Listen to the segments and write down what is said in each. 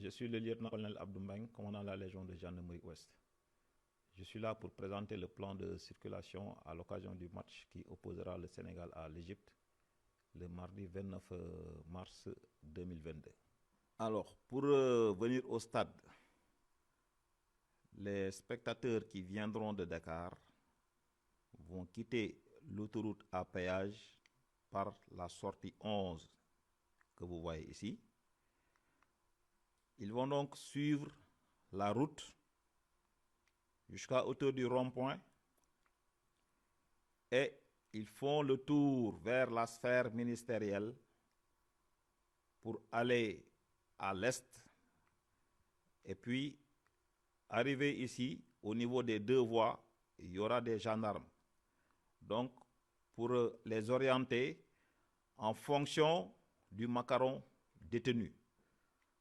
Je suis le lieutenant-colonel Abdoumbeng, commandant la Légion de gendarmerie Ouest. Je suis là pour présenter le plan de circulation à l'occasion du match qui opposera le Sénégal à l'Égypte le mardi 29 mars 2022. Alors, pour venir au stade, les spectateurs qui viendront de Dakar vont quitter l'autoroute à péage par la sortie 11 que vous voyez ici. Ils vont donc suivre la route jusqu'à hauteur du rond-point et ils font le tour vers la sphère ministérielle pour aller à l'est et puis arriver ici au niveau des deux voies, il y aura des gendarmes. Donc, pour les orienter en fonction du macaron détenu,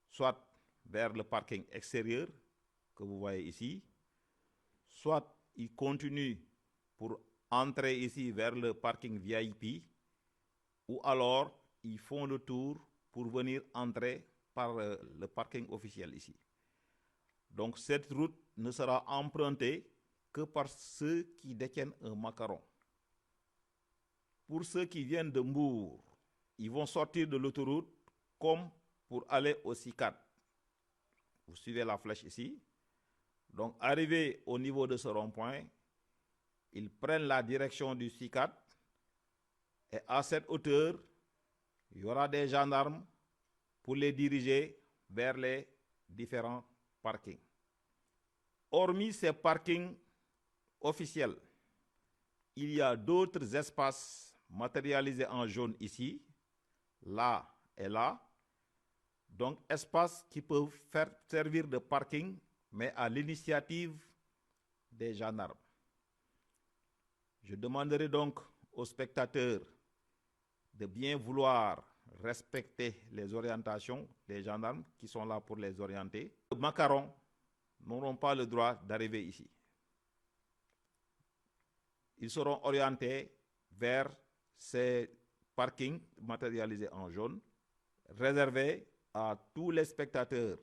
soit vers le parking extérieur que vous voyez ici, soit ils continuent pour entrer ici vers le parking VIP, ou alors ils font le tour pour venir entrer par le parking officiel ici. Donc cette route ne sera empruntée que par ceux qui détiennent un macaron. Pour ceux qui viennent de Mbour, ils vont sortir de l'autoroute comme pour aller au CICAD. Vous suivez la flèche ici. Donc, arrivé au niveau de ce rond-point, ils prennent la direction du CICAD et à cette hauteur, il y aura des gendarmes pour les diriger vers les différents parkings. Hormis ces parkings officiels, il y a d'autres espaces matérialisés en jaune ici, là et là. Donc, espaces qui peuvent servir de parking, mais à l'initiative des gendarmes. Je demanderai donc aux spectateurs de bien vouloir respecter les orientations des gendarmes qui sont là pour les orienter. Les macarons n'auront pas le droit d'arriver ici. Ils seront orientés vers ces parkings matérialisés en jaune, réservés à tous les spectateurs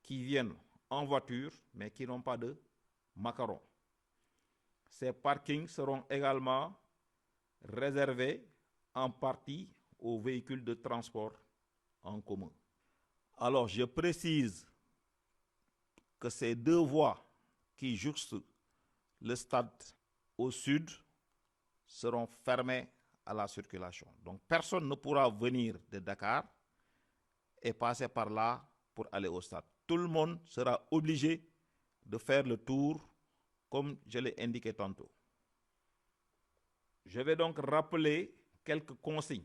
qui viennent en voiture, mais qui n'ont pas de macaron. Ces parkings seront également réservés en partie aux véhicules de transport en commun. Alors, je précise que ces deux voies qui jouxtent le stade au sud seront fermées à la circulation. Donc, personne ne pourra venir de Dakar et passer par là pour aller au stade. Tout le monde sera obligé de faire le tour comme je l'ai indiqué tantôt. Je vais donc rappeler quelques consignes.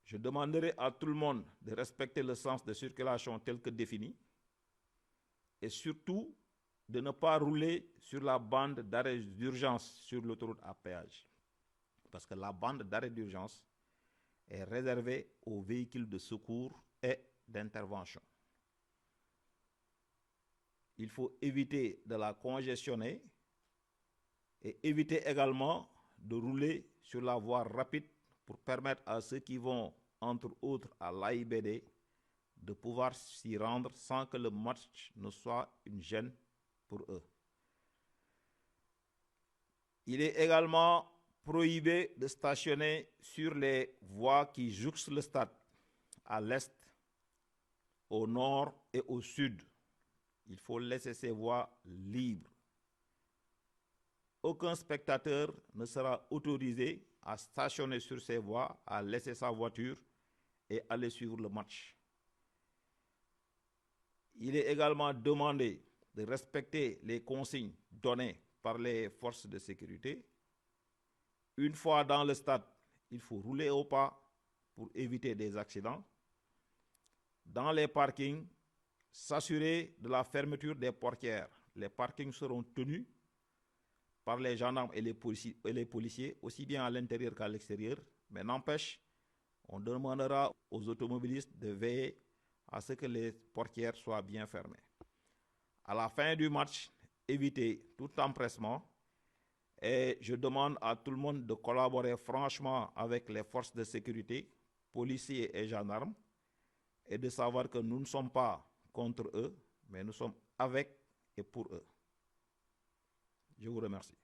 Je demanderai à tout le monde de respecter le sens de circulation tel que défini et surtout de ne pas rouler sur la bande d'arrêt d'urgence sur l'autoroute à péage. Parce que la bande d'arrêt d'urgence est réservée aux véhicules de secours et d'intervention. Il faut éviter de la congestionner et éviter également de rouler sur la voie rapide pour permettre à ceux qui vont, entre autres, à l'AIBD de pouvoir s'y rendre sans que le match ne soit une gêne pour eux. Il est également prohibé de stationner sur les voies qui jouxtent le stade, à l'est, au nord et au sud. Il faut laisser ces voies libres. Aucun spectateur ne sera autorisé à stationner sur ces voies, à laisser sa voiture et aller suivre le match. Il est également demandé de respecter les consignes données par les forces de sécurité. Une fois dans le stade, il faut rouler au pas pour éviter des accidents. Dans les parkings, s'assurer de la fermeture des portières. Les parkings seront tenus par les gendarmes et les policiers, aussi bien à l'intérieur qu'à l'extérieur. Mais n'empêche, on demandera aux automobilistes de veiller à ce que les portières soient bien fermées. À la fin du match, éviter tout empressement et je demande à tout le monde de collaborer franchement avec les forces de sécurité, policiers et gendarmes, et de savoir que nous ne sommes pas contre eux, mais nous sommes avec et pour eux. Je vous remercie.